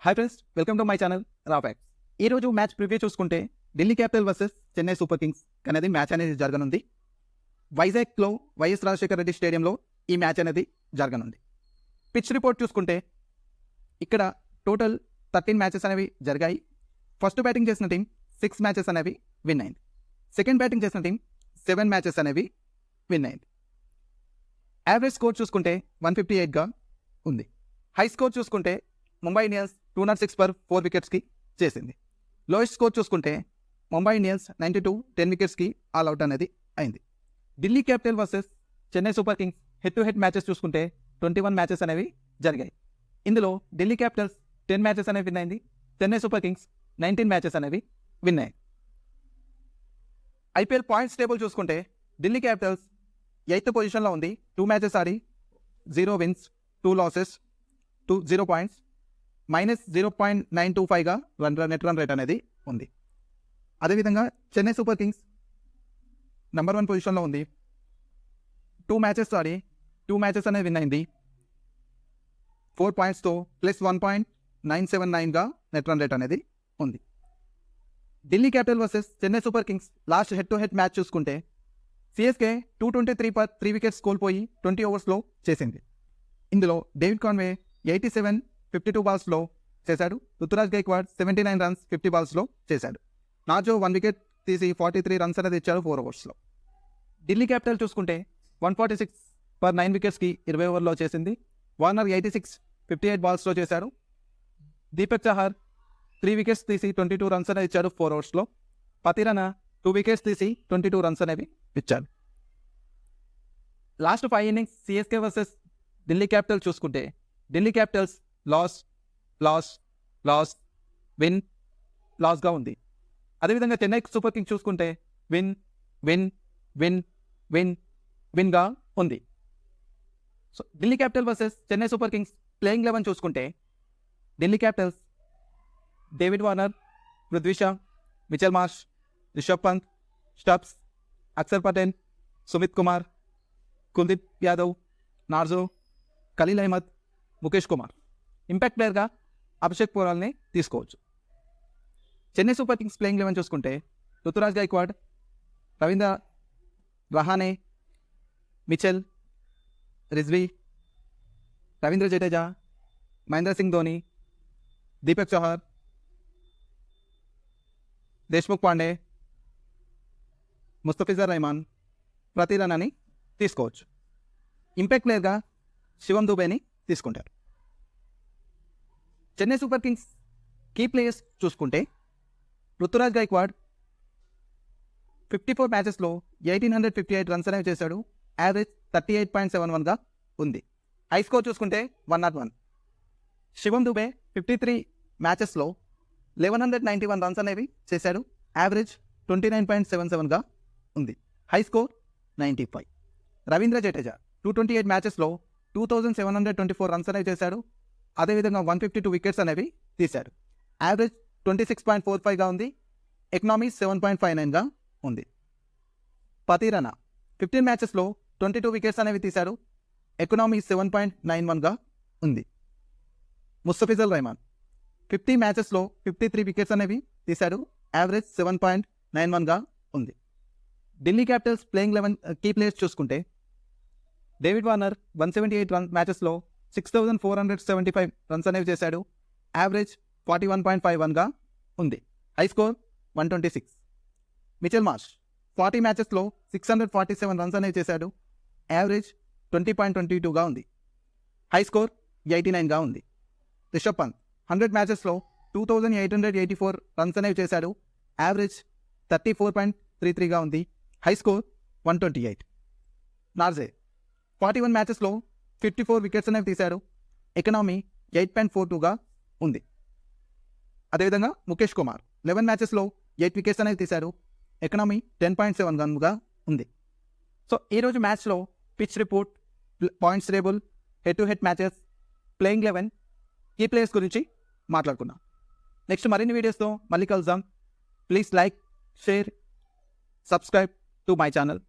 Hi friends, welcome to my channel రాఫాక్స్. ఈ రోజు మ్యాచ్ ప్రివ్యూ చూసుకుంటే Delhi capital versus Chennai super Kings అనేది మ్యాచ్ అనేది జరగనుంది. వైజాగ్లో వైఎస్ రాజశేఖర రెడ్డి స్టేడియంలో ఈ మ్యాచ్ అనేది జరగనుంది. పిచ్ రిపోర్ట్ చూసుకుంటే ఇక్కడ టోటల్ 13 మ్యాచెస్ అనేవి జరిగాయి. ఫస్ట్ బ్యాటింగ్ చేసిన టీం 6 మ్యాచెస్ అనేవి విన్ అయింది. సెకండ్ బ్యాటింగ్ చేసిన టీం 7 మ్యాచెస్ అనేవి విన్ అయింది. యావరేజ్ స్కోర్ చూసుకుంటే 158గా ఉంది. హై స్కోర్ చూసుకుంటే ముంబై ఇండియన్స్ 206 ఫర్ 4 వికెట్స్కి చేసింది. లోయెస్ట్ స్కోర్ చూసుకుంటే ముంబై ఇండియన్స్ 92 10 వికెట్స్కి ఆల్ అవుట్ అనేది అయింది. Delhi capital versus Chennai super kings head to head matches చూసుకుంటే 21 మ్యాచెస్ అనేవి జరిగాయి. ఇందులో ఢిల్లీ క్యాపిటల్స్ 10 మ్యాచెస్ అనేవి విన్ అయింది. చెన్నై సూపర్ కింగ్స్ 19 మ్యాచెస్ అనేవి విన్ అయ్యాయి. ఐపీఎల్ పాయింట్స్ టేబుల్ చూసుకుంటే ఢిల్లీ క్యాపిటల్స్ 8th పొజిషన్లో ఉంది. 2 మ్యాచెస్ ఆడి 0 విన్స్ 2 లాసెస్ 0 పాయింట్స్, -0.925గా నెట్ రన్ రేట్ అనేది ఉంది. అదేవిధంగా చెన్నై సూపర్ కింగ్స్ నెంబర్ 1 పొజిషన్లో ఉంది. 2 మ్యాచెస్ ఆడి 2 మ్యాచెస్ అనేది విన్ అయింది. 4 పాయింట్స్తో +1.979గా నెట్ రన్ రేట్ అనేది ఉంది. Delhi capital versus Chennai super Kings last head to head match చూసుకుంటే సిఎస్కే 223 ఫర్ 3 వికెట్స్ కోల్పోయి 20 ఓవర్స్లో చేసింది. ఇందులో డేవిడ్ కాన్వే 87 52 బాల్స్లో చేశాడు. రుతురాజ్ గైక్వాడ్ 79 రన్స్ 50 బాల్స్లో చేశాడు. నాజో 1 వికెట్ తీసి 43 రన్స్ అనేది ఇచ్చాడు 4 ఓవర్స్లో. ఢిల్లీ క్యాపిటల్ చూసుకుంటే 146 ఫర్ 9 వికెట్స్కి 20 ఓవర్లో చేసింది. వార్నర్ 86 58 బాల్స్లో చేశాడు. దీపక్ చహర్ 3 వికెట్స్ తీసి 22 రన్స్ అనేది ఇచ్చాడు 4 ఓవర్స్లో. పతిరనా 2 వికెట్స్ తీసి 22 రన్స్ అనేవి ఇచ్చాడు. Last 5 innings CSK versus Delhi capital చూసుకుంటే ఢిల్లీ క్యాపిటల్స్ లాస్ విన్ లాస్గా ఉంది. అదేవిధంగా చెన్నై సూపర్ కింగ్స్ చూసుకుంటే విన్గా ఉంది. So Delhi capital versus Chennai super kings playing 11 చూసుకుంటే Delhi capitals David Warner, Prithvi Shaw, Mitchell Marsh, Rishabh Pant, Stubbs, Axar Patel, Sumit Kumar, Kuldeep Yadav, Nortje, Khaleel Ahmed, Mukesh Kumar. Impact ప్లేయర్గా అభిషేక్ పోరాల్ని తీసుకోవచ్చు. చెన్నై సూపర్ కింగ్స్ ప్లేయింగ్ 11 చూసుకుంటే రుతురాజ్ గైక్వాడ్, రవీంద్ర రహానే, మిచెల్, రిజ్వీ, రవీంద్ర జడేజా, మహేంద్ర సింగ్ ధోని, దీపక్ చహర్, దేశ్ముఖ్ పాండే, ముస్తఫిజర్ రెహమాన్, ప్రతిరనాని తీసుకోవచ్చు. ఇంపాక్ట్ ప్లేయర్గా శివం దుబేని తీసుకుంటారు. Chennai super kings key players చూసుకుంటే రుతురాజ్ గైక్వాడ్ 54 మ్యాచెస్లో 1858 రన్స్ అనేవి చేశాడు. యావరేజ్ 38.71గా ఉంది. హై స్కోర్ చూసుకుంటే 101. శివం దుబే 53 మ్యాచెస్లో 1191 రన్స్ అనేవి చేశాడు. యావరేజ్ 29.77గా ఉంది. High score 95. Ravindra Jadeja 228 మ్యాచెస్లో 2724 runs అనేవి చేశాడు. అదేవిధంగా 152 వికెట్స్ అనేవి తీశాడు. యావరేజ్ 26.45గా ఉంది. ఎకనామీ 7.59గా ఉంది. పతిరనా 15 మ్యాచెస్లో 22 వికెట్స్ అనేవి తీశాడు. ఎకనామీ 7.91గా ఉంది. ముస్తఫిజర్ రెహమాన్ 50 మ్యాచెస్లో 53 వికెట్స్ అనేవి తీశాడు. యావరేజ్ 7.91గా ఉంది. Delhi capitals playing 11 key players చూసుకుంటే డేవిడ్ వార్నర్ 178 మ్యాచెస్లో 6475 రన్స్ అనేవి చేశాడు. యావరేజ్ 41.51గా ఉంది. High score 126. మిచెల్ మార్ష్ 40 మ్యాచెస్లో 647 రన్స్ అనేవి చేశాడు. యావరేజ్ 20.22గా ఉంది. హై స్కోర్ 89గా ఉంది. రిషబ్ పంత్ 100 మ్యాచెస్లో 2884 రన్స్ అనేవి చేశాడు. యావరేజ్ 34.33గా ఉంది. High score 128. నార్జే 41 మ్యాచెస్లో 54 వికెట్స్ అనేవి తీశాడు. ఎకనామీ 8.42గా ఉంది. అదేవిధంగా ముఖేష్ కుమార్ 11 మ్యాచెస్లో 8 వికెట్స్ అనేవి తీశాడు. ఎకనామీ 10.71గా ఉంది. సో ఈరోజు మ్యాచ్లో pitch report, points table, head to head matches, playing 11 key players గురించి మాట్లాడుకున్నాం. నెక్స్ట్ మరిన్ని వీడియోస్తో మళ్ళీ కలుద్దాం. Please like, share, subscribe to my channel